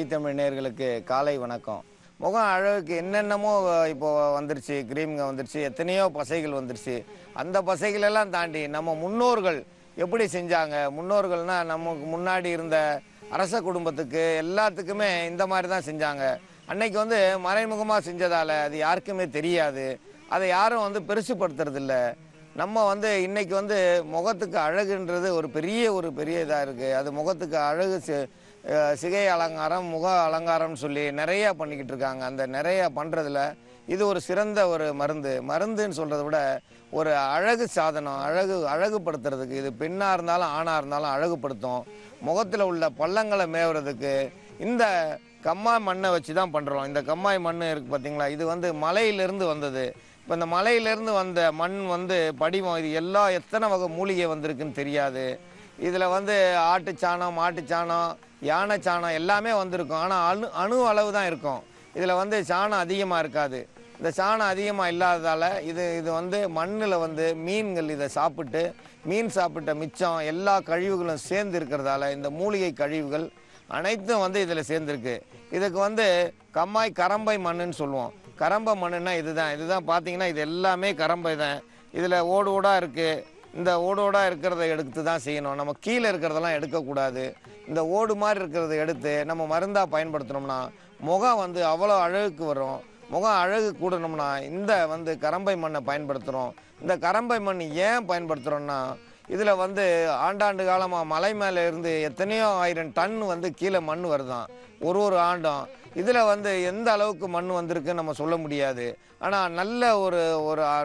G Tamil நேயர்களுக்கு காலை வணக்கம். முகம் அழகுக்கு என்னென்னமோ இப்போ வந்துருச்சு, கிரீம்ங்க வந்துருச்சு, எத்தனையோ பசைகள் வந்துருச்சு. அந்த பசைகளெல்லாம் தாண்டி நம்ம முன்னோர்கள் எப்படி செஞ்சாங்க? முன்னோர்கள்னா நமக்கு முன்னாடி இருந்த அரச குடும்பத்துக்கு எல்லாத்துக்குமே இந்த மாதிரி தான் செஞ்சாங்க. அன்னைக்கு வந்து மறைமுகமாக செஞ்சதால் அது யாருக்குமே தெரியாது. அதை யாரும் வந்து பெருசுப்படுத்துறதில்ல. நம்ம வந்து இன்னைக்கு வந்து முகத்துக்கு அழகுன்றது ஒரு பெரிய இதாக இருக்குது. அது முகத்துக்கு அழகு சிகை அலங்காரம், முக அலங்காரம்னு சொல்லி நிறையா பண்ணிக்கிட்டு இருக்காங்க. அந்த நிறையா பண்ணுறதுல இது ஒரு சிறந்த ஒரு மருந்துன்னு சொல்கிறத விட ஒரு அழகு சாதனம், அழகுபடுத்துறதுக்கு. இது பெண்ணாக இருந்தாலும் ஆணாக இருந்தாலும் அழகுபடுத்தும். முகத்தில் உள்ள பள்ளங்களை மேவுறதுக்கு இந்த கம்மாய் மண்ணை வச்சு தான் பண்ணுறோம். இந்த கம்மாய் மண் இருக்குது பார்த்தீங்களா, இது வந்து மலையிலேருந்து வந்தது. இப்போ இந்த மலையிலேருந்து வந்த மண் வந்து படிவம். இது எத்தனை வகை மூலிகை வந்திருக்குன்னு தெரியாது. இதில் வந்து ஆட்டுச்சாணம், மாட்டுச்சாணம், யானை சாணம் எல்லாமே வந்திருக்கும். ஆனால் அணு அளவு தான் இருக்கும். இதில் வந்து சாணம் அதிகமாக இருக்காது. இந்த சாணம் அதிகமாக இல்லாததால் இது வந்து மண்ணில் வந்து மீன்கள் இதை சாப்பிட்டு, மீன் சாப்பிட்ட மிச்சம் எல்லா கழிவுகளும் சேர்ந்து இருக்கிறதால இந்த மூலிகை கழிவுகள் அனைத்தும் வந்து இதில் சேர்ந்துருக்கு. இதுக்கு வந்து கரம்பை மண்ணுன்னு சொல்லுவோம். கரம்பை மண்ணுன்னா இதுதான் பார்த்தீங்கன்னா இது எல்லாமே கரம்பை தான். இதில் ஓடாக இருக்குது. இந்த ஓடாக இருக்கிறத எடுத்து தான் செய்யணும். நம்ம கீழே இருக்கிறதெல்லாம் எடுக்கக்கூடாது. இந்த ஓடு மாதிரி இருக்கிறத எடுத்து நம்ம மருந்தாக பயன்படுத்தினோம்னா முகம் வந்து அவ்வளோ அழகுக்கு வரும். முகம் அழகு கூடணும்னா இந்த வந்து கரம்பை மண்ணை பயன்படுத்துகிறோம். இந்த கரம்பை மண் ஏன் பயன்படுத்துகிறோன்னா, இதில் வந்து ஆண்டாண்டு காலமாக மலை மேலே இருந்து எத்தனையோ 1000 டன் வந்து கீழே மண் வருதான் ஒரு ஆண்டும். இதில் வந்து எந்த அளவுக்கு மண் வந்திருக்குன்னு நம்ம சொல்ல முடியாது. ஆனால் நல்ல ஒரு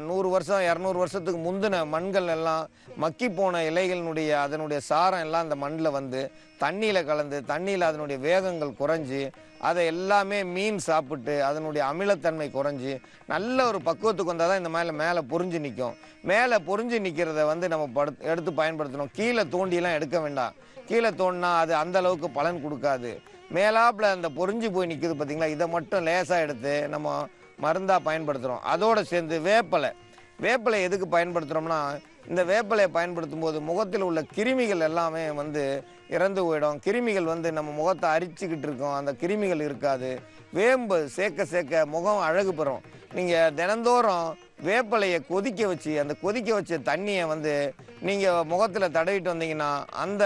100 வருஷம் 200 வருஷத்துக்கு முந்தின மண்கள் எல்லாம் மக்கி போன இலைகளினுடைய அதனுடைய சாரம் எல்லாம் இந்த மண்ணில் வந்து தண்ணியில் கலந்து, தண்ணியில் அதனுடைய வேகங்கள் குறைஞ்சி, அதை எல்லாமே மீன் சாப்பிட்டு அதனுடைய அமிலத்தன்மை குறைஞ்சி நல்ல ஒரு பக்குவத்துக்கு வந்தால் தான் இந்த மேலே பொறிஞ்சு நிற்கும். மேலே பொறிஞ்சு நிற்கிறத வந்து நம்ம எடுத்து பயன்படுத்தணும். கீழே தோண்டியெல்லாம் எடுக்க வேண்டாம். கீழே தோண்டினா அது அந்த அளவுக்கு பலன் கொடுக்காது. மேலாப்பில் அந்த பொறிஞ்சு போய் நிற்குது பார்த்தீங்களா, இதை மட்டும் லேசாக எடுத்து நம்ம மருந்தாக பயன்படுத்துகிறோம். அதோடு சேர்ந்து வேப்பிலை எதுக்கு பயன்படுத்துகிறோம்னா, இந்த வேப்பிலையை பயன்படுத்தும் போது முகத்தில் உள்ள கிருமிகள் எல்லாமே வந்து இறந்து போயிடும். கிருமிகள் வந்து நம்ம முகத்தை அரிச்சுக்கிட்டு இருக்கோம், அந்த கிருமிகள் இருக்காது. வேம்பு சேர்க்க முகம் அழகு பெறும். நீங்கள் தினந்தோறும் வேப்பிலையை கொதிக்க வச்சு, அந்த கொதிக்க வச்ச தண்ணியை வந்து நீங்கள் முகத்தில் தடவிட்டு வந்தீங்கன்னா அந்த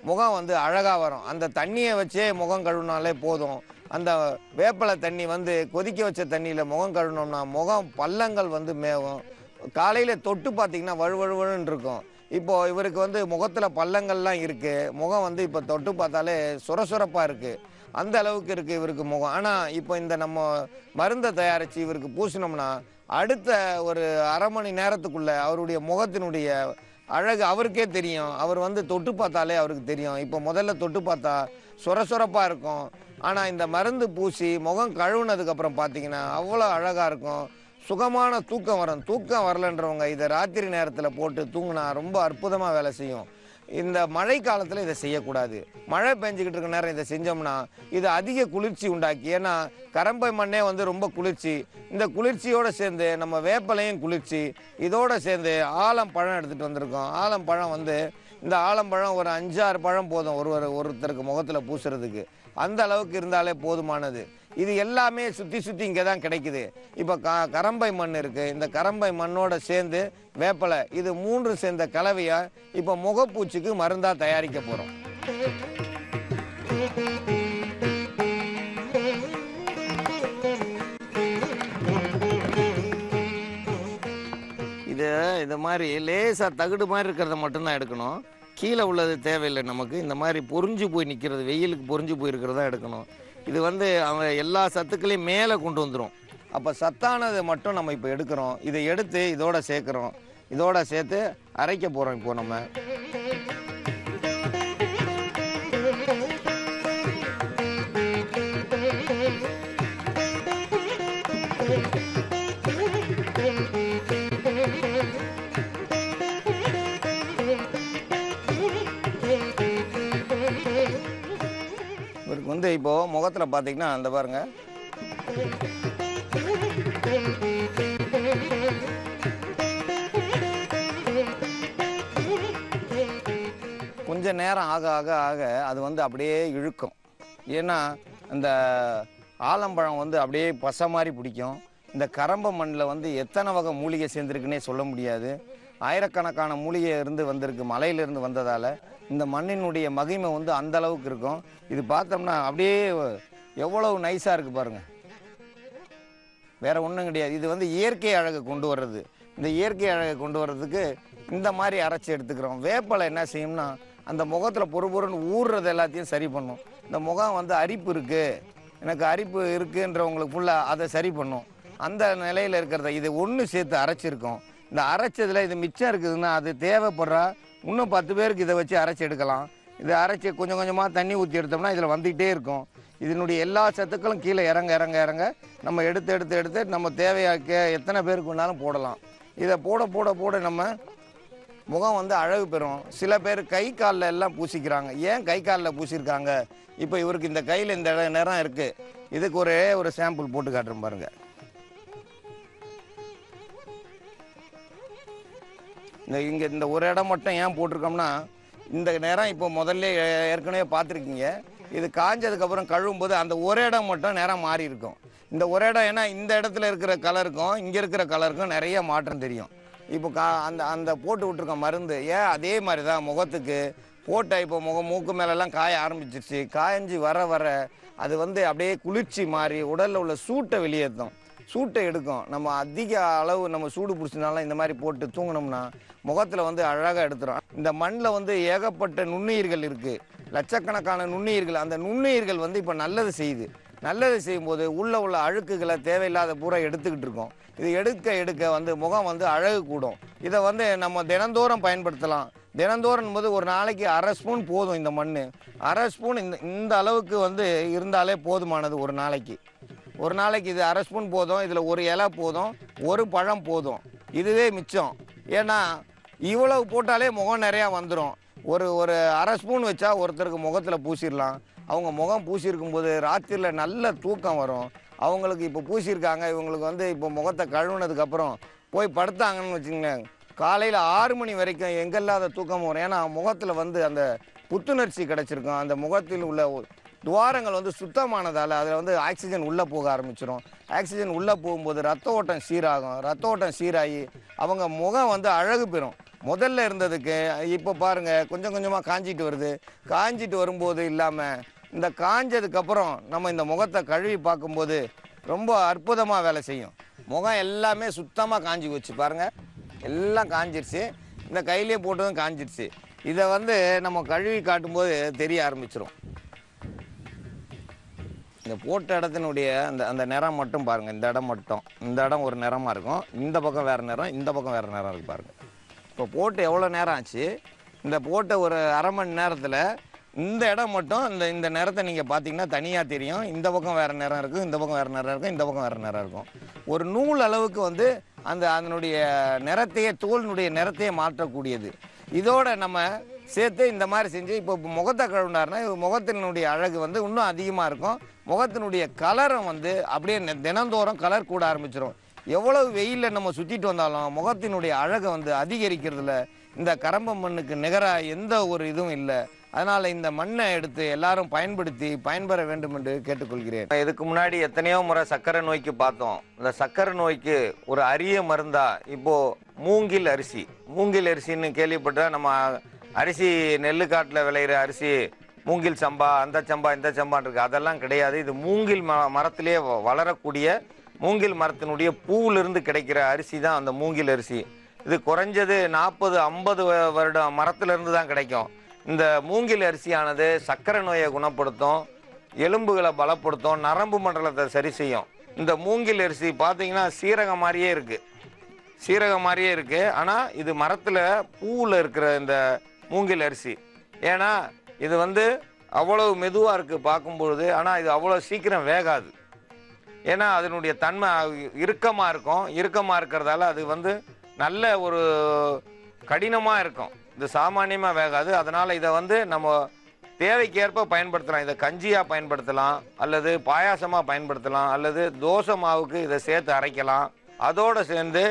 முகம் வந்து அழகாக வரும். அந்த தண்ணியை வச்சே முகம் கழுவினாலே போதும். அந்த வேப்பிலை தண்ணி வந்து கொதிக்க வச்ச தண்ணியில் முகம் கழுவினோம்னா முகம் பள்ளங்கள் வந்து மேவும். காலையில் தொட்டு பார்த்தீங்கன்னா வழுவழுன்னு இருக்கும். இப்போது இவருக்கு வந்து முகத்தில் பள்ளங்கள்லாம் இருக்குது. முகம் வந்து இப்போ தொட்டு பார்த்தாலே சுரசுரப்பாக இருக்குது. அந்த அளவுக்கு இருக்குது இவருக்கு முகம். ஆனால் இப்போ இந்த நம்ம மருந்தை தயாரித்து இவருக்கு பூசினோம்னா அடுத்த ஒரு அரை மணி நேரத்துக்குள்ளே அவருடைய முகத்தினுடைய அழகு அவருக்கே தெரியும். அவர் வந்து தொட்டு பார்த்தாலே அவருக்கு தெரியும். இப்போ முதல்ல தொட்டு பார்த்தா சுரசுரப்பாக இருக்கும். ஆனால் இந்த மருந்து பூசி முகம் கழுவுனதுக்கப்புறம் பார்த்தீங்கன்னா அவ்வளோ அழகாக இருக்கும். சுகமான தூக்கம் வரும். தூக்கம் வரலன்றவங்க இதை ராத்திரி நேரத்தில் போட்டு தூங்கினா ரொம்ப அற்புதமாக வேலை செய்யும். இந்த மழை காலத்தில் இதை செய்யக்கூடாது. மழை பெஞ்சிக்கிட்டு இருக்க நேரம் இதை செஞ்சோம்னா இது அதிக குளிர்ச்சி உண்டாக்கி. ஏன்னா கரம்பை மண்ணே வந்து ரொம்ப குளிர்ச்சி. இந்த குளிர்ச்சியோடு சேர்ந்து நம்ம வேப்பலையும் குளிர்ச்சி. இதோடு சேர்ந்து ஆலம்பழம் எடுத்துகிட்டு வந்திருக்கோம். ஆலம்பழம் வந்து இந்த ஆலம்பழம் ஒரு 5-6 பழம் போதும் ஒருத்தருக்கு முகத்தில் பூசுறதுக்கு. அந்த அளவுக்கு இருந்தாலே போதுமானது. இது எல்லாமே சுற்றி இங்கே தான் கிடைக்குது. இப்போ கரம்பை மண் இருக்குது. இந்த கரம்பை மண்ணோட சேர்ந்து வேப்பலை, இது 3 சேர்ந்த கலவையாக இப்போ முகப்பூச்சிக்கு மருந்தாக தயாரிக்க போகிறோம். இது மாதிரி லேசாக தகுடு மாதிரி இருக்கிறத மட்டும்தான் எடுக்கணும். கீழே உள்ளது தேவையில்லை நமக்கு. இந்த மாதிரி பொறிஞ்சு போய் நிற்கிறது, வெயிலுக்கு பொறிஞ்சு போயிருக்கிறதா எடுக்கணும். இது வந்து அவங்க எல்லா சத்துக்களையும் மேலே கொண்டு வந்துடும். அப்போ சத்தானதை மட்டும் நம்ம இப்போ எடுக்கிறோம். இதை எடுத்து இதோட சேர்க்குறோம். இதோட சேர்த்து அரைக்க போகிறோம். இப்போ நம்ம இவருக்கு வந்து இப்போது முகத்தில் பார்த்தீங்கன்னா அந்த பாருங்க, கொஞ்ச நேரம் ஆக ஆக ஆக அது வந்து அப்படியே இழுக்கும். ஏன்னா அந்த ஆலம்பழம் வந்து அப்படியே பசை மாதிரி பிடிக்கும். இந்த கரம்ப மண்ணில் வந்து எத்தனை வகை மூலிகை சேர்ந்துருக்குன்னே சொல்ல முடியாது. ஆயிரக்கணக்கான மூலிகை இருந்து வந்திருக்கு, மலையிலிருந்து வந்ததால் இந்த மண்ணினுடைய மகிமை வந்து அந்த அளவுக்கு இருக்கும். இது பார்த்தோம்னா அப்படியே எவ்வளவு நைஸாக இருக்குது பாருங்கள். வேற ஒன்றும் கிடையாது. இது வந்து இயற்கை அழகை கொண்டு வர்றது. இந்த இயற்கை அழகை கொண்டு வர்றதுக்கு இந்த மாதிரி அரைச்சி எடுத்துக்கிறோம். வேப்பலை என்ன செய்யும்னா அந்த முகத்தில் பொறுன்னு ஊறுறது எல்லாத்தையும் சரி பண்ணும். இந்த முகம் வந்து அரிப்பு இருக்குது, எனக்கு அரிப்பு இருக்குன்றவங்களுக்கு ஃபுல்லாக அதை சரி பண்ணும். அந்த நிலையில் இருக்கிறத இது ஒன்று சேர்த்து அரைச்சிருக்கோம். இந்த அரைச்சதில் இது மிச்சம் இருக்குதுன்னா அது தேவைப்படுறா இன்னும் 10 பேருக்கு இதை வச்சு அரைச்சி எடுக்கலாம். இதை அரைச்சி கொஞ்சம் கொஞ்சமாக தண்ணி ஊற்றி எடுத்தோம்னா இதில் வந்துகிட்டே இருக்கும். இதனுடைய எல்லா சத்துக்களும் கீழே இறங்க இறங்க இறங்க நம்ம எடுத்து நம்ம தேவையாக்க எத்தனை பேருக்கு வேணாலும் போடலாம். இதை போட போட போட நம்ம முகம் வந்து அழகு பெறும். சில பேர் கை காலில் எல்லாம் பூசிக்கிறாங்க. ஏன் கை காலில் பூசியிருக்காங்க? இப்போ இவருக்கு இந்த கையில் இந்த நிறம் இருக்குது. இதுக்கு ஒரு சாம்பிள் போட்டு காட்டுறேன் பாருங்க. இங்கே இந்த ஒரு இடம் மட்டும் ஏன் போட்டிருக்கோம்னா இந்த நேரம் இப்போ முதல்ல ஏற்கனவே பார்த்துருக்கீங்க. இது காஞ்சதுக்கப்புறம் கழுவும் போது அந்த ஒரு இடம் மட்டும் நேரம் மாறி இருக்கும். இந்த ஒரு இடம் ஏன்னா இந்த இடத்துல இருக்கிற கலருக்கும் இங்கே இருக்கிற கலருக்கும் நிறைய மாற்றம் தெரியும். இப்போ அந்த போட்டு விட்ருக்க மருந்து ஏன் அதே மாதிரி தான் முகத்துக்கு போட்ட இப்போ மூக்கு மேலெல்லாம் காய ஆரம்பிச்சிருச்சு. காய்ஞ்சி வர வர அது வந்து அப்படியே குளிர்ச்சி மாறி உடலில் உள்ள சூட்டை வெளியேற்றும், சூட்டை எடுக்கும். நம்ம அதிக அளவு நம்ம சூடு பிடிச்சினாலும் இந்த மாதிரி போட்டு தூங்கினோம்னா முகத்தில் வந்து அழகாக எடுத்துரும். இந்த மண்ணில் வந்து ஏகப்பட்ட நுண்ணுயிர்கள் இருக்குது, லட்சக்கணக்கான நுண்ணுயிர்கள். அந்த நுண்ணுயிர்கள் வந்து இப்போ நல்லது செய்யுது. நல்லது செய்யும்போது உள்ள அழுக்குகளை தேவையில்லாத பூரா எடுத்துக்கிட்டு இருக்கோம். இது எடுக்க வந்து முகம் வந்து அழகு கூடும். இதை வந்து நம்ம தினந்தோறும் பயன்படுத்தலாம். தினந்தோறும் போது ஒரு நாளைக்கு 1/2 ஸ்பூன் போதும். இந்த மண் 1/2 ஸ்பூன் இந்த அளவுக்கு வந்து இருந்தாலே போதுமானது. ஒரு நாளைக்கு இது 1/2 ஸ்பூன் போதும். இதில் ஒரு இலை போதும், ஒரு பழம் போதும். இதுவே மிச்சம். ஏன்னா இவ்வளவு போட்டாலே முகம் நிறையா வந்துடும். ஒரு 1/2 ஸ்பூன் வச்சா ஒருத்தருக்கு முகத்தில் பூசிடலாம். அவங்க முகம் பூசியிருக்கும்போது ராத்திரியில் நல்ல தூக்கம் வரும். அவங்களுக்கு இப்போ பூசியிருக்காங்க, இவங்களுக்கு வந்து இப்போ முகத்தை கழுவுனதுக்கப்புறம் போய் படுத்தாங்கன்னு வச்சுங்களேன், காலையில் 6 மணி வரைக்கும் எங்கெல்லாத தூக்கம் வரும். ஏன்னா முகத்தில் வந்து அந்த புத்துணர்ச்சி கிடச்சிருக்கும். அந்த முகத்தில் உள்ள துவாரங்கள் வந்து சுத்தமானதால் அதில் வந்து ஆக்சிஜன் உள்ளே போக ஆரம்பிச்சிடும். ஆக்சிஜன் உள்ளே போகும்போது ரத்த ஓட்டம் சீராகும். ரத்த ஓட்டம் சீராகி அவங்க முகம் வந்து அழகு பெறும். முதல்ல இருந்ததுக்கு இப்போ பாருங்கள் கொஞ்சம் கொஞ்சமாக காஞ்சிட்டு வருது. காஞ்சிட்டு வரும்போது இல்லாமல் இந்த காஞ்சதுக்கப்புறம் நம்ம இந்த முகத்தை கழுவி பார்க்கும்போது ரொம்ப அற்புதமாக வேலை செய்யும். முகம் எல்லாமே சுத்தமாக காஞ்சி வச்சு பாருங்கள், எல்லாம் காஞ்சிருச்சு. இந்த கையிலே போட்டதும் காஞ்சிருச்சு. இதை வந்து நம்ம கழுவி காட்டும்போது தெரிய ஆரம்பிச்சிடும். இந்த போட்ட இடத்தினுடைய அந்த நிறம் மட்டும் பாருங்கள். இந்த இடம் ஒரு நிறமாக இருக்கும், இந்த பக்கம் வேறு நிறம், இந்த பக்கம் வேறு நிறம் இருக்குது பாருங்கள். இப்போ போட்டு எவ்வளோ நேரம் ஆச்சு? இந்த போட்ட ஒரு 1/2 மணி நேரத்தில் இந்த இடம் மட்டும் இந்த நிறத்தை நீங்கள் பார்த்தீங்கன்னா தனியாக தெரியும். இந்த பக்கம் வேறு நிறம் இருக்கும், இந்த பக்கம் வேறு நிறம் இருக்கும், இந்த பக்கம் வேறு நிறம் இருக்கும். ஒரு நூல் அளவுக்கு வந்து அதனுடைய நிறத்தையே, தோலினுடைய நிறத்தையே மாற்றக்கூடியது. இதோட நம்ம சேர்த்து இந்த மாதிரி செஞ்சு இப்போ முகத்தை கழுவினார்னா முகத்தினுடைய அழகு வந்து இன்னும் அதிகமாக இருக்கும். முகத்தினுடைய கலரும் வந்து அப்படியே தினந்தோறும் கலர் கூட ஆரம்பிச்சிடும். எவ்வளவு வெயிலில் நம்ம சுற்றிட்டு வந்தாலும் முகத்தினுடைய அழகை வந்து அதிகரிக்கிறதுல இந்த கரம்ப மண்ணுக்கு நிகராக எந்த ஒரு இதுவும் இல்லை. அதனால் இந்த மண்ணை எடுத்து எல்லாரும் பயன்படுத்தி பயன்பெற வேண்டும் என்று கேட்டுக்கொள்கிறேன். இதுக்கு முன்னாடி எத்தனையோ முறை சர்க்கரை நோய்க்கு பார்த்தோம். இந்த சர்க்கரை நோய்க்கு ஒரு அரிய மருந்தா இப்போது மூங்கில் அரிசின்னு கேள்விப்பட்ட நம்ம அரிசி நெல்லுக்காட்டில் விளையிற அரிசி மூங்கில் சம்பா, அந்த சம்பா இந்த சம்பான்னு இருக்குது. அதெல்லாம் கிடையாது. இது மூங்கில் மரத்திலே வளரக்கூடிய மூங்கில் மரத்தினுடைய பூவிலிருந்து கிடைக்கிற அரிசி தான் அந்த மூங்கில் அரிசி. இது குறைஞ்சது 40-50 வருடம் மரத்திலிருந்து தான் கிடைக்கும். இந்த மூங்கில் அரிசியானது சர்க்கரை நோயை குணப்படுத்தும், எலும்புகளை பலப்படுத்தும், நரம்பு மண்டலத்தை சரி செய்யும். இந்த மூங்கில் அரிசி பார்த்தீங்கன்னா சீரகம் மாதிரியே இருக்குது. ஆனால் இது மரத்தில் பூவில் இருக்கிற இந்த மூங்கில் அரிசி. ஏன்னா இது வந்து அவ்வளவு மெதுவாக இருக்குது பார்க்கும்பொழுது. ஆனால் இது அவ்வளோ சீக்கிரம் வேகாது. ஏன்னா அதனுடைய தன்மை இறுக்கமாக இருக்கும். இறுக்கமாக இருக்கிறதால அது வந்து நல்ல ஒரு கடினமாக இருக்கும். இது சாமானியமாக வேகாது. அதனால் இதை வந்து நம்ம தேவைக்கேற்ப பயன்படுத்தலாம். இதை கஞ்சியாக பயன்படுத்தலாம், அல்லது பாயாசமாக பயன்படுத்தலாம், அல்லது தோசை மாவுக்கு இதை சேர்த்து அரைக்கலாம். அதோடு சேர்ந்து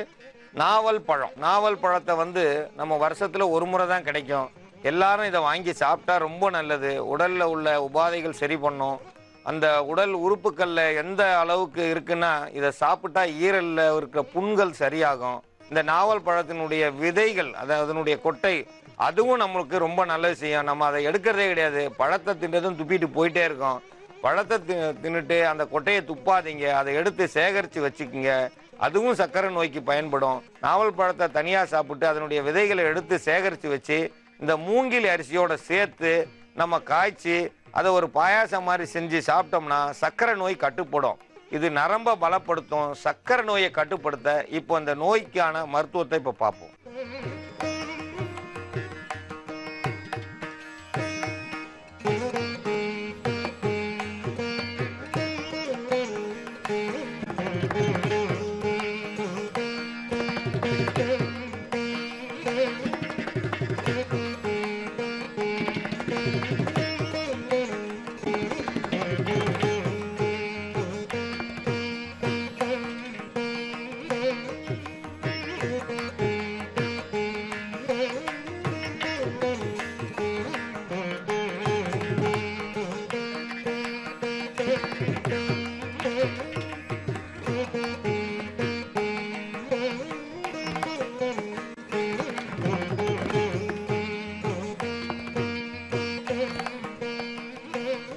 நாவல் பழத்தை வந்து நம்ம வருஷத்தில் ஒரு முறை தான் கிடைக்கும். எல்லாரும் இதை வாங்கி சாப்பிட்டா ரொம்ப நல்லது. உடலில் உள்ள உபாதைகள் சரி பண்ணும். அந்த உடல் உறுப்புகளில் எந்த அளவுக்கு இருக்குன்னா இதை சாப்பிட்டா ஈரலில் இருக்கிற புண்கள் சரியாகும். இந்த நாவல் பழத்தினுடைய விதைகள், அதாவது அதனுடைய கொட்டை, அதுவும் நம்மளுக்கு ரொம்ப நல்லது செய்யும். நம்ம அதை எடுக்கிறதே கிடையாது, பழத்தை தின்றதும் துப்பிட்டு போயிட்டே இருக்கோம். பழத்தை தின்னுட்டு அந்த கொட்டையை துப்பாதீங்க, அதை எடுத்து சேகரித்து வச்சுக்கோங்க. அதுவும் சர்க்கரை நோய்க்கு பயன்படும். நாவல் பழத்தை தனியாக சாப்பிட்டு அதனுடைய விதைகளை எடுத்து சேகரித்து வச்சு இந்த மூங்கில் அரிசியோட சேர்த்து நம்ம காய்ச்சி அதை ஒரு பாயாசம் மாதிரி செஞ்சு சாப்பிட்டோம்னா சர்க்கரை நோய் கட்டுப்படும். இது நரம்பை பலப்படுத்தும். சர்க்கரை நோயை கட்டுப்படுத்த இப்போ இந்த நோய்க்கான மருத்துவத்தை இப்போ பார்ப்போம்.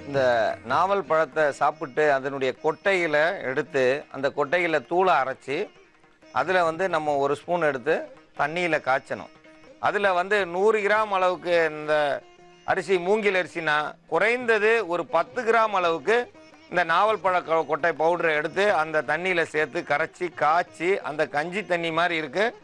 இந்த நாவல் பழத்தை சாப்பிட்டு அதனுடைய கொட்டைகளை எடுத்து அந்த கொட்டைகளை தூளை அரைச்சி அதில் நம்ம ஒரு ஸ்பூன் எடுத்து தண்ணியில் காய்ச்சணும். அதில் 100 கிராம் அளவுக்கு இந்த அரிசி, மூங்கில் அரிசினா குறைந்தது ஒரு 10 கிராம் அளவுக்கு இந்த நாவல் பழ கொட்டை பவுடரை எடுத்து அந்த தண்ணியில் சேர்த்து கரைச்சி காய்ச்சி அந்த கஞ்சி தண்ணி மாதிரி இருக்குது.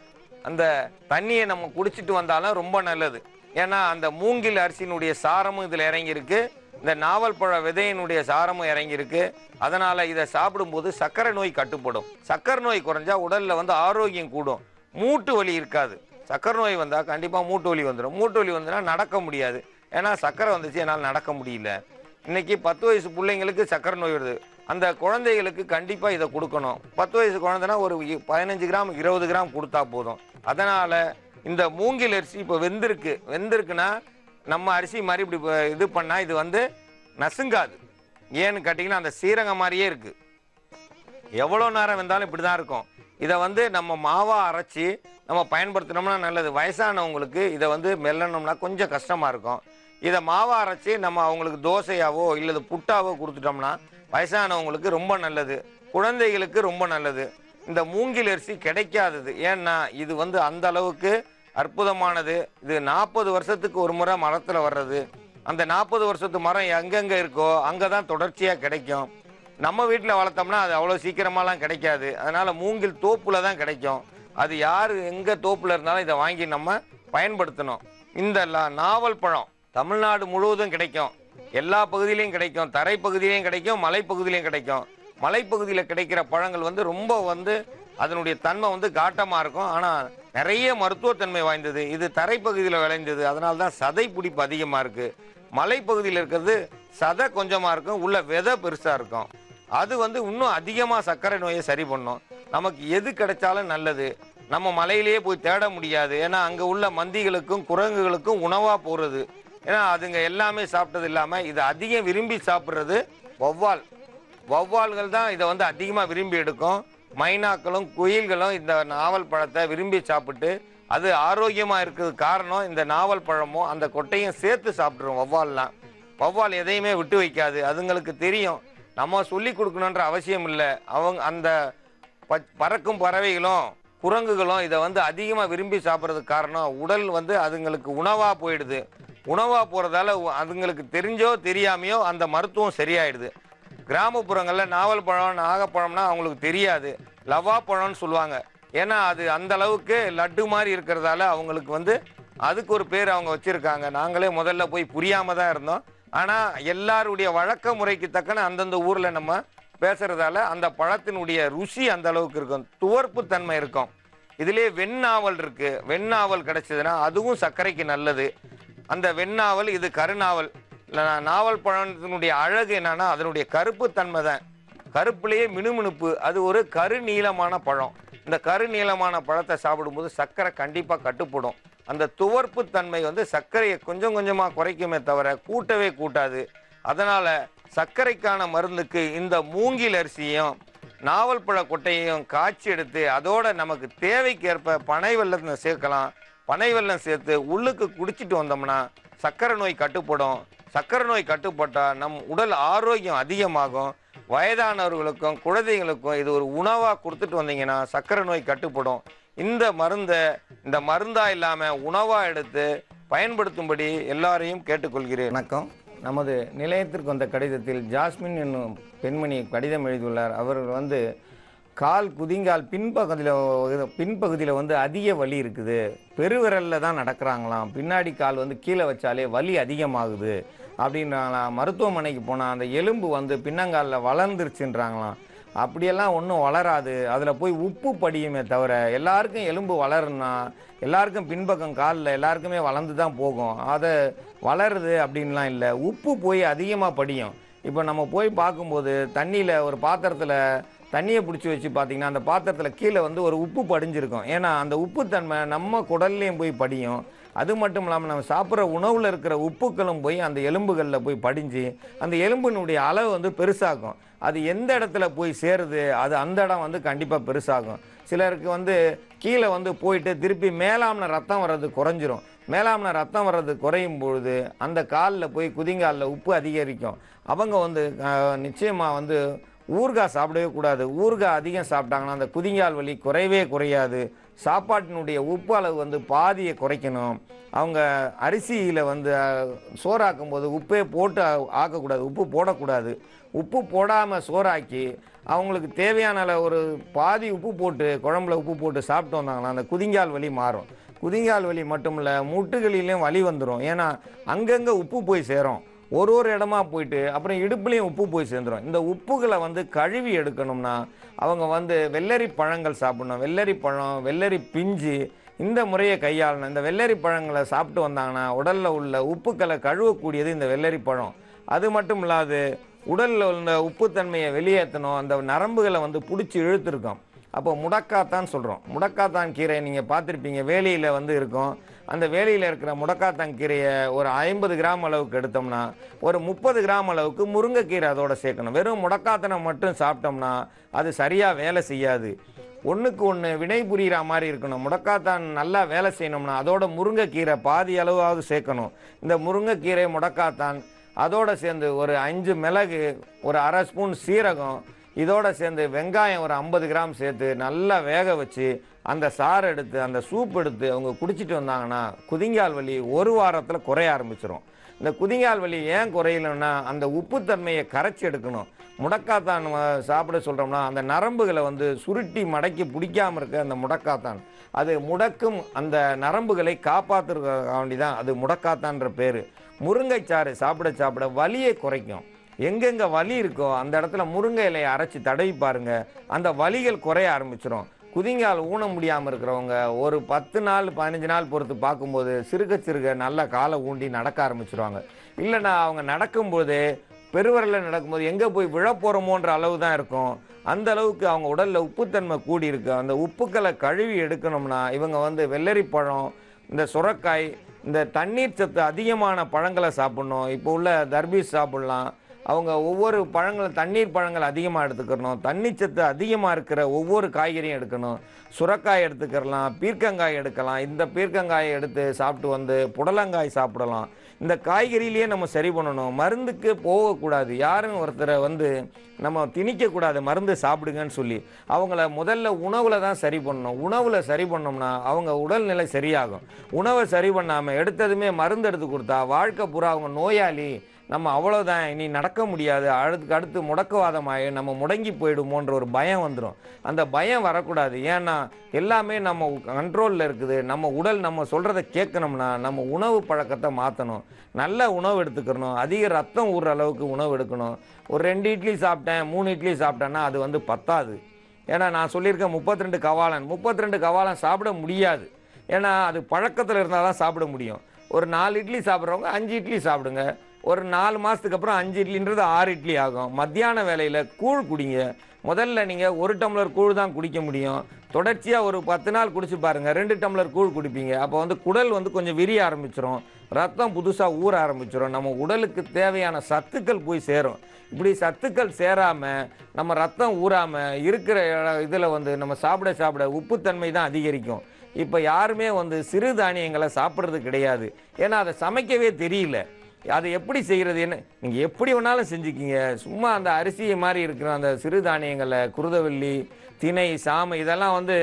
அந்த தண்ணியை நம்ம குடிச்சிட்டு வந்தாலும் ரொம்ப நல்லது. ஏன்னா அந்த மூங்கில் அரிசியினுடைய சாரமும் இதில் இறங்கியிருக்கு, இந்த நாவல் பழ விதையினுடைய சாரமும் இறங்கியிருக்கு. அதனால் இதை சாப்பிடும்போது சர்க்கரை நோய் கட்டுப்படும். சர்க்கரை நோய் குறைஞ்சா உடலில் ஆரோக்கியம் கூடும், மூட்டு வலி இருக்காது. சர்க்கரை நோய் வந்தால் கண்டிப்பாக மூட்டு வலி வந்துடும். மூட்டு வலி வந்துன்னா நடக்க முடியாது. ஏன்னா சர்க்கரை வந்துச்சு, என்னால் நடக்க முடியல. இன்றைக்கி 10 வயசு பிள்ளைங்களுக்கு சர்க்கரை நோய் வருது. அந்த குழந்தைகளுக்கு கண்டிப்பாக இதை கொடுக்கணும். 10 வயசு குழந்தைனா ஒரு 15 கிராம் 20 கிராம் கொடுத்தா போதும். அதனால் இந்த மூங்கில் அரிசி இப்போ வெந்திருக்குன்னா நம்ம அரிசி மாதிரி இப்படி இது பண்ணால் இது நசுங்காது. ஏன்னு கேட்டிங்கன்னா அந்த சீரகம் மாதிரியே இருக்குது. எவ்வளோ நேரம் வெந்தாலும் இப்படி தான் இருக்கும். இதை நம்ம மாவாக அரைச்சி நம்ம பயன்படுத்தினோம்னா நல்லது. வயசானவங்களுக்கு இதை மெல்லணும்னா கொஞ்சம் கஷ்டமாக இருக்கும். இதை மாவாக அரைச்சி நம்ம அவங்களுக்கு தோசையாவோ இல்லை புட்டாவோ கொடுத்துட்டோம்னா வயசானவங்களுக்கு ரொம்ப நல்லது, குழந்தைகளுக்கு ரொம்ப நல்லது. இந்த மூங்கில் அரிசி கிடைக்காதது. ஏன்னா இது அந்த அளவுக்கு அற்புதமானது. இது 40 வருஷத்துக்கு ஒரு முறை மரத்தில் வர்றது. அந்த 40 வருஷத்து மரம் எங்கெங்கே இருக்கோ அங்கே தான் தொடர்ச்சியாக கிடைக்கும். நம்ம வீட்டில் வளர்த்தோம்னா அது அவ்வளோ சீக்கிரமாலாம் கிடைக்காது. அதனால் மூங்கில் தோப்பில் தான் கிடைக்கும். அது யார் எங்கே தோப்பில் இருந்தாலும் இதை வாங்கி நம்ம பயன்படுத்தணும். இந்த நாவல் பழம் தமிழ்நாடு முழுவதும் கிடைக்கும், எல்லா பகுதியிலையும் கிடைக்கும், தரைப்பகுதியிலையும் கிடைக்கும், மலைப்பகுதியிலையும் கிடைக்கும். மலைப்பகுதியில் கிடைக்கிற பழங்கள் ரொம்ப அதனுடைய தன்மை காட்டமாக இருக்கும். ஆனால் நிறைய மருத்துவத்தன்மை வாய்ந்தது. இது தரைப்பகுதியில் விளைந்தது, அதனால தான் சதை பிடிப்பு அதிகமாக இருக்குது. மலைப்பகுதியில் இருக்கிறது சதை கொஞ்சமாக இருக்கும், உள்ள விதை பெருசாக இருக்கும். அது இன்னும் அதிகமாக சர்க்கரை நோயை சரி பண்ணும். நமக்கு எது கிடைச்சாலும் நல்லது. நம்ம மலையிலேயே போய் தேட முடியாது. ஏன்னா அங்கே உள்ள மந்திகளுக்கும் குரங்குகளுக்கும் உணவாக போகிறது. ஏன்னா அதுங்க எல்லாமே சாப்பிட்டது இல்லாமல் இதை அதிகம் விரும்பி சாப்பிட்றது வௌவால்கள் தான் இதை அதிகமாக விரும்பி எடுக்கும். மைனாக்களும் குயில்களும் இந்த நாவல் பழத்தை விரும்பி சாப்பிட்டு அது ஆரோக்கியமாக இருக்கிறது காரணம் இந்த நாவல் பழமும் அந்த கொட்டையும் சேர்த்து சாப்பிட்றோம். வௌவால் எதையுமே விட்டு வைக்காது. அதுங்களுக்கு தெரியும், நம்ம சொல்லி கொடுக்கணுன்ற அவசியம் இல்லை. அந்த பறக்கும் பறவைகளும் குரங்குகளும் இதை அதிகமாக விரும்பி சாப்பிட்றதுக்கு காரணம் உடல் அதுங்களுக்கு உணவாக போயிடுது. உணவாக போகிறதால அதுங்களுக்கு தெரிஞ்சோ தெரியாமையோ அந்த மருத்துவம் சரியாயிடுது. கிராமப்புறங்களில் நாவல் பழம் நாகப்பழம்னா அவங்களுக்கு தெரியாது, லவா பழம்னு சொல்லுவாங்க. ஏன்னா அது அந்த அளவுக்கு லட்டு மாதிரி இருக்கிறதால அவங்களுக்கு அதுக்கு ஒரு பேர் அவங்க வச்சுருக்காங்க. நாங்களே முதல்ல போய் புரியாமல் தான் இருந்தோம். ஆனால் எல்லாருடைய வழக்க முறைக்கு தக்கன அந்தந்த ஊரில் நம்ம பேசுகிறதால அந்த பழத்தினுடைய ருசி அந்த அளவுக்கு இருக்கும், துவர்ப்பு தன்மை இருக்கும். இதிலே வெண்ணாவல் இருக்குது. வெண்ணாவல் கிடைச்சதுன்னா அதுவும் சர்க்கரைக்கு நல்லது. அந்த வெண்ணாவல், இது கருநாவல். நாவல் பழத்தினுடைய அழகு என்னன்னா அதனுடைய கருப்பு தன்மை தான். கருப்புலேயே மினுமினுப்பு. அது ஒரு கருநீளமான பழம். இந்த கருநீளமான பழத்தை சாப்பிடும்போது சர்க்கரை கண்டிப்பாக கட்டுப்படும். அந்த துவர்ப்பு தன்மை சர்க்கரையை கொஞ்சம் கொஞ்சமாக குறைக்குமே தவிர கூட்டவே கூட்டாது. அதனால் சர்க்கரைக்கான மருந்துக்கு இந்த மூங்கில் அரிசியும் நாவல் பழ கொட்டையையும் காய்ச்சி எடுத்து அதோட நமக்கு தேவைக்கேற்ப பனை வெல்லத்தை சேர்க்கலாம். பனை வெல்லம் சேர்த்து உள்ளுக்கு குடிச்சிட்டு வந்தோம்னா சர்க்கரை நோய் கட்டுப்படும். சர்க்கரை நோய் கட்டுப்பட்டால் நம் உடல் ஆரோக்கியம் அதிகமாகும். வயதானவர்களுக்கும் குழந்தைகளுக்கும் இது ஒரு உணவாக கொடுத்துட்டு வந்தீங்கன்னா சர்க்கரை நோய் கட்டுப்படும். இந்த மருந்தாக இல்லாமல் உணவாக எடுத்து பயன்படுத்தும்படி எல்லாரையும் கேட்டுக்கொள்கிறேன். வணக்கம். நமது நிலையத்திற்கு வந்த கடிதத்தில் ஜாஸ்மின் என்னும் பெண்மணி கடிதம் எழுதியுள்ளார். அவர்கள் குதிங்கால் பின்பகுதியில் அதிக வலி இருக்குது, பெருவிரலில் தான் நடக்கிறாங்களாம், பின்னாடி கால் கீழே வச்சாலே வலி அதிகமாகுது அப்படின்றாங்களாம். மருத்துவமனைக்கு போனால் அந்த எலும்பு பின்னங்காலில் வளர்ந்துருச்சுன்றாங்களாம். அப்படியெல்லாம் ஒன்றும் வளராது, அதில் போய் உப்பு படியுமே தவிர எல்லாருக்கும் எலும்பு வளருன்னா எல்லாருக்கும் பின்பக்கம் காலில் எல்லாருக்குமே வளர்ந்து தான் போகும். அதை வளருது அப்படின்லாம் இல்லை, உப்பு போய் அதிகமாக படியும். இப்போ நம்ம போய் பார்க்கும்போது தண்ணியில் ஒரு பாத்திரத்தில் தண்ணியை பிடிச்சி வச்சு பார்த்திங்கன்னா அந்த பாத்திரத்தில் கீழே ஒரு உப்பு படிஞ்சிருக்கும். ஏன்னா அந்த உப்புத்தன்மை நம்ம குடல்லையும் போய் படியும். அது மட்டும் இல்லாமல் நம்ம சாப்பிட்ற உணவில் இருக்கிற உப்புக்களும் போய் அந்த எலும்புகளில் போய் படிஞ்சு அந்த எலும்பினுடைய அளவு பெருசாகும். அது எந்த இடத்துல போய் சேருது அது அந்த இடம் கண்டிப்பாக பெருசாகும். சிலருக்கு கீழே போயிட்டு திருப்பி மேலாம்ன ரத்தம் வர்றது குறைஞ்சிரும். மேலாம்ன ரத்தம் வர்றது குறையும் பொழுது அந்த காலில் போய் குதிங்காலில் உப்பு அதிகரிக்கும். அவங்க நிச்சயமாக ஊறுகாய் சாப்பிடவே கூடாது. ஊறுகாய் அதிகம் சாப்பிட்டாங்கன்னா அந்த குதிங்கால் வலி குறையாது. சாப்பாட்டினுடைய உப்பு அளவு பாதியை குறைக்கணும். அவங்க அரிசியில் சோறாக்கும் போது உப்பே போட்டு ஆக்கக்கூடாது, உப்பு போடக்கூடாது. உப்பு போடாமல் சோறாக்கி அவங்களுக்கு தேவையான ஒரு பாதி உப்பு போட்டு குழம்புல உப்பு போட்டு சாப்பிட்டு வந்தாங்கன்னா அந்த குதிங்கால் வலி மாறும். குதிங்கால் வலி மட்டும் இல்லை, முட்டுகளிலையும் வலி வந்துடும். ஏன்னா அங்கங்கே உப்பு போய் சேரும். ஒரு இடமா போயிட்டு அப்புறம் இடுப்புலையும் உப்பு போய் சேர்ந்துடும். இந்த உப்புகளை கழுவி எடுக்கணும்னா அவங்க வெள்ளரி பழங்கள் சாப்பிடணும். வெள்ளரி பழம், வெள்ளரி பிஞ்சு இந்த முறையை கையாளணும். இந்த வெள்ளரி பழங்களை சாப்பிட்டு வந்தாங்கன்னா உடலில் உள்ள உப்புக்களை கழுவக்கூடியது இந்த வெள்ளரி பழம். அது மட்டும் இல்லாது உடலில் உள்ள உப்புத்தன்மையை வெளியேற்றணும். அந்த நரம்புகளை பிடிச்சி இழுத்துருக்கோம். அப்போ முடக்காத்தான் சொல்கிறோம். முடக்காத்தான் கீரை நீங்கள் பார்த்துருப்பீங்க, வேலியில் இருக்கும். அந்த வேலியில் இருக்கிற முடக்காத்தான் கீரையை ஒரு 50 கிராம் அளவுக்கு எடுத்தோம்னா ஒரு 30 கிராம் அளவுக்கு முருங்கைக்கீரை அதோட சேர்க்கணும். வெறும் முடக்காத்தனை மட்டும் சாப்பிட்டோம்னா அது சரியாக வேலை செய்யாது. ஒன்றுக்கு ஒன்று வினை புரிகிற மாதிரி இருக்கணும். முடக்காத்தான் நல்லா வேலை செய்யணும்னா அதோட முருங்கைக்கீரை பாதி அளவாவது சேர்க்கணும். இந்த முருங்கைக்கீரை, முடக்காத்தான் அதோடு சேர்ந்து ஒரு 5 மிளகு, ஒரு அரை ஸ்பூன் சீரகம், இதோடு சேர்ந்து வெங்காயம் ஒரு 50 கிராம் சேர்த்து நல்லா வேக வச்சு அந்த சாறு எடுத்து அந்த சூப் எடுத்து அவங்க குடிச்சிட்டு வந்தாங்கன்னா குதிங்கால் வலி ஒரு வாரத்தில் குறைய ஆரம்பிச்சிடும். இந்த குதிங்கால் வலி ஏன் குறையலன்னா அந்த உப்புத்தன்மையை கரைச்சி எடுக்கணும். முடக்காத்தான் சாப்பிட சொல்கிறோம்னா அந்த நரம்புகளை சுருட்டி மடக்கி பிடிக்காமல் இருக்க அந்த முடக்காத்தான் அது முடக்கும். அந்த நரம்புகளை காப்பாற்றுறதுக்காக வேண்டி தான் அது முடக்காத்தான்ற பேர். முருங்கைச்சாறு சாப்பிட வலியை குறைக்கும். எங்கெங்கே வலி இருக்கோ அந்த இடத்துல முருங்கை இலையை அரைச்சி தடவி பாருங்க, அந்த வலிகள் குறைய ஆரம்பிச்சிடும். குதிங்கால் ஊன முடியாமல் இருக்கிறவங்க ஒரு 10 நாள் 15 நாள் பொறுத்து பார்க்கும்போது சிறுக நல்ல காலை ஊண்டி நடக்க ஆரம்பிச்சிருவாங்க. இல்லைன்னா அவங்க நடக்கும்போதே பெருவரில் நடக்கும்போது எங்கே போய் விழப்போகிறோமோன்ற அளவு தான் இருக்கும். அந்த அளவுக்கு அவங்க உடலில் உப்புத்தன்மை கூடி இருக்கு. அந்த உப்புக்களை கழுவி எடுக்கணும்னா இவங்க வெள்ளரி பழம், இந்த சுரக்காய், இந்த தண்ணீர் சத்து அதிகமான பழங்களை சாப்பிடணும். இப்போ உள்ள தர்பீஸ் சாப்பிடலாம். அவங்க ஒவ்வொரு பழங்கள் தண்ணீர் பழங்கள் அதிகமாக எடுத்துக்கணும். தண்ணீர் சத்து அதிகமாக இருக்கிற ஒவ்வொரு காய்கறியும் எடுக்கணும். சுரக்காய் எடுத்துக்கலாம், பீர்க்கங்காய் எடுக்கலாம். இந்த பீர்க்கங்காயை எடுத்து சாப்பிட்டு புடலங்காய் சாப்பிடலாம். இந்த காய்கறியிலேயே நம்ம சரி பண்ணணும். மருந்துக்கு போகக்கூடாது. யாரும் ஒருத்தரை நம்ம திணிக்கக்கூடாது மருந்து சாப்பிடுங்கன்னு சொல்லி. அவங்கள முதல்ல உணவில் தான் சரி பண்ணணும். உணவில் சரி பண்ணோம்னா அவங்க உடல்நிலை சரியாகும். உணவை சரி பண்ணாமல் எடுத்ததுமே மருந்து எடுத்து கொடுத்தா வாழ்க்கை பூரா அவங்க நோயாளி, நம்ம அவ்வளோதான், இனி நடக்க முடியாது, அடுத்து முடக்கவாதமாகி நம்ம முடங்கி போயிடுமோன்ற ஒரு பயம் வந்துடும். அந்த பயம் வரக்கூடாது. ஏன்னா எல்லாமே நம்ம கண்ட்ரோலில் இருக்குது. நம்ம உடல் நம்ம சொல்கிறத கேட்கணும்னா நம்ம உணவு பழக்கத்தை மாற்றணும். நல்ல உணவு எடுத்துக்கணும். அதிக ரத்தம் ஊறுற அளவுக்கு உணவு எடுக்கணும். ஒரு 2 இட்லி சாப்பிட்டேன், 3 இட்லி சாப்பிட்டேன்னா அது பத்தாது. ஏன்னா நான் சொல்லியிருக்கேன் 32 கவாலன் சாப்பிட முடியாது. ஏன்னா அது பழக்கத்தில் இருந்தால் தான் சாப்பிட முடியும். ஒரு 4 இட்லி சாப்பிட்றவங்க 5 இட்லி சாப்பிடுங்க. ஒரு 4 மாதத்துக்கு அப்புறம் 5 இட்லின்றது 6 இட்லி ஆகும். மத்தியான வேலையில் கூழ் குடிங்க. முதல்ல நீங்கள் 1 டம்ளர் கூழ் தான் குடிக்க முடியும். தொடர்ச்சியாக ஒரு 10 நாள் குடிச்சு பாருங்கள், 2 டம்ளர் கூழ் குடிப்பீங்க. அப்போ வந்து குடல் வந்து கொஞ்சம் விரிய ஆரம்பிச்சிடும், ரத்தம் புதுசாக ஊற ஆரம்பிச்சிடும், நம்ம உடலுக்கு தேவையான சத்துக்கள் போய் சேரும். இப்படி சத்துக்கள் சேராமல் நம்ம ரத்தம் ஊறாமல் இருக்கிற இதில் வந்து நம்ம சாப்பிட சாப்பிட உப்புத்தன்மை தான் அதிகரிக்கும். இப்போ யாருமே வந்து சிறுதானியங்களை சாப்பிட்றது கிடையாது. ஏன்னா அதை சமைக்கவே தெரியல. அதை எப்படி செய்கிறது என்ன, நீங்கள் எப்படி வேணாலும் செஞ்சுக்கிங்க. சும்மா அந்த அரிசியை மாதிரி இருக்கிற அந்த சிறுதானியங்களை, குருதவள்ளி, திணை, சாமை இதெல்லாம் வந்து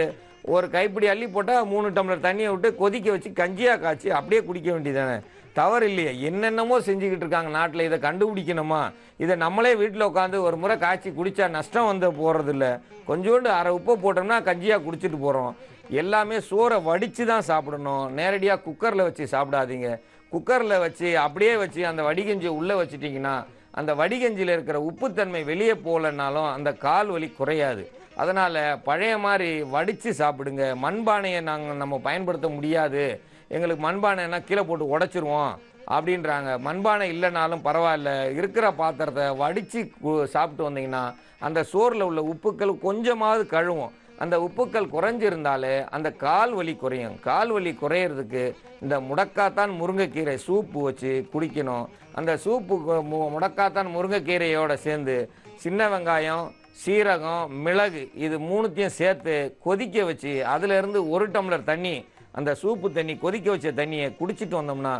ஒரு கைப்பிடி அள்ளி போட்டால் 3 டம்ளர் தண்ணியை விட்டு கொதிக்க வச்சு கஞ்சியாக காய்ச்சி அப்படியே குடிக்க வேண்டியதானே, தவறு இல்லையே. என்னென்னமோ செஞ்சுக்கிட்டு இருக்காங்க நாட்டில். இதை கண்டுபிடிக்கணுமா? இதை நம்மளே வீட்டில் உட்காந்து ஒரு முறை காய்ச்சி குடித்தா நஷ்டம் வந்து போகிறதில்ல. கொஞ்சோண்டு அரை உப்பை போட்டோம்னா கஞ்சியாக குடிச்சிட்டு போகிறோம். எல்லாமே சோறை வடித்து தான் சாப்பிடணும். நேரடியாக குக்கரில் வச்சு சாப்பிடாதீங்க. குக்கரில் வச்சு அப்படியே வச்சு அந்த வடிகஞ்சியை உள்ளே வச்சுட்டிங்கன்னா அந்த வடிகஞ்சியில் இருக்கிற உப்புத்தன்மை வெளியே போகலன்னாலும் அந்த கால் வலி குறையாது. அதனால் பழைய மாதிரி வடித்து சாப்பிடுங்க. மண்பானையை நம்ம பயன்படுத்த முடியாது, எங்களுக்கு மண்பானைன்னா கீழே போட்டு உடச்சிருவோம் அப்படின்றாங்க. மண்பானை இல்லைனாலும் பரவாயில்ல, இருக்கிற பாத்திரத்தை வடித்து சாப்பிட்டு வந்தீங்கன்னா அந்த சோறில் உள்ள உப்புக்கள் கொஞ்சமாவது கழுவும். அந்த உப்புக்கள் குறைஞ்சிருந்தாலே அந்த கால் வலி குறையும். கால் வலி குறையிறதுக்கு இந்த முடக்காத்தான் முருங்கைக்கீரை சூப்பு வச்சு குடிக்கணும். அந்த சூப்பு முடக்காத்தான் முருங்கைக்கீரையோடு சேர்ந்து சின்ன வெங்காயம், சீரகம், மிளகு இது 3த்தையும் சேர்த்து கொதிக்க வச்சு அதிலிருந்து 1 டம்ளர் தண்ணி, அந்த சூப்பு தண்ணி கொதிக்க வச்ச தண்ணியை குடிச்சிட்டு வந்தோம்னா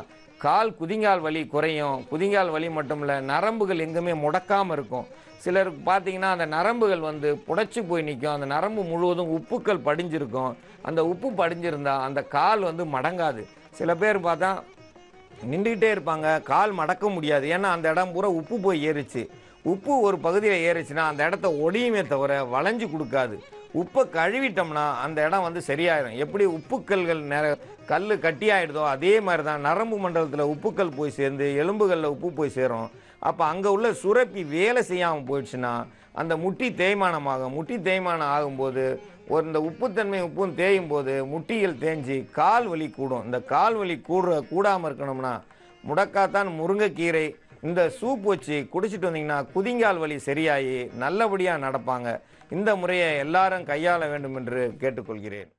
குதிங்கால் வலி குறையும். குதிங்கால் வலி மட்டும் இல்லை, நரம்புகள் எங்குமே முடக்காமல் இருக்கும். சிலருக்கு பார்த்தீங்கன்னா அந்த நரம்புகள் வந்து புடைச்சி போய் நிற்கும். அந்த நரம்பு முழுவதும் உப்புக்கள் படிஞ்சிருக்கும். அந்த உப்பு படிஞ்சிருந்தால் அந்த கால் வந்து மடங்காது. சில பேர் பார்த்தா நின்றுக்கிட்டே இருப்பாங்க, கால் மடக்க முடியாது. ஏன்னா அந்த இடம் பூரா உப்பு போய் ஏறிச்சு. உப்பு ஒரு பகுதியில் ஏறிச்சுன்னா அந்த இடத்த ஒடியுமே தவிர வளைஞ்சு கொடுக்காது. உப்பை கழுவிட்டோம்னா அந்த இடம் வந்து சரியாயிடும். எப்படி உப்புக்கல்கள் கல் கட்டியாயிடுதோ அதே மாதிரி தான் நரம்பு மண்டலத்தில் உப்புக்கள் போய் சேர்ந்து எலும்புகளில் உப்பு போய் சேரும். அப்போ அங்கே உள்ள சுரப்பி வேலை செய்யாமல் போயிடுச்சுன்னா அந்த முட்டி தேய்மானமாகும். முட்டி தேய்மானம் ஆகும்போது இந்த உப்பும் தேயும் போது முட்டிகள் தேஞ்சு கால் வலி கூடும். இந்த கால் வலி கூடாமல் இருக்கணும்னா முடக்காத்தான் முருங்கைக்கீரை இந்த சூப் வச்சு குடிச்சிட்டு வந்தீங்கன்னா குதிங்கால் வலி சரியாகி நல்லபடியாக நடப்பாங்க. இந்த முறையை எல்லாரும் கையாள வேண்டும் என்று கேட்டுக்கொள்கிறேன்.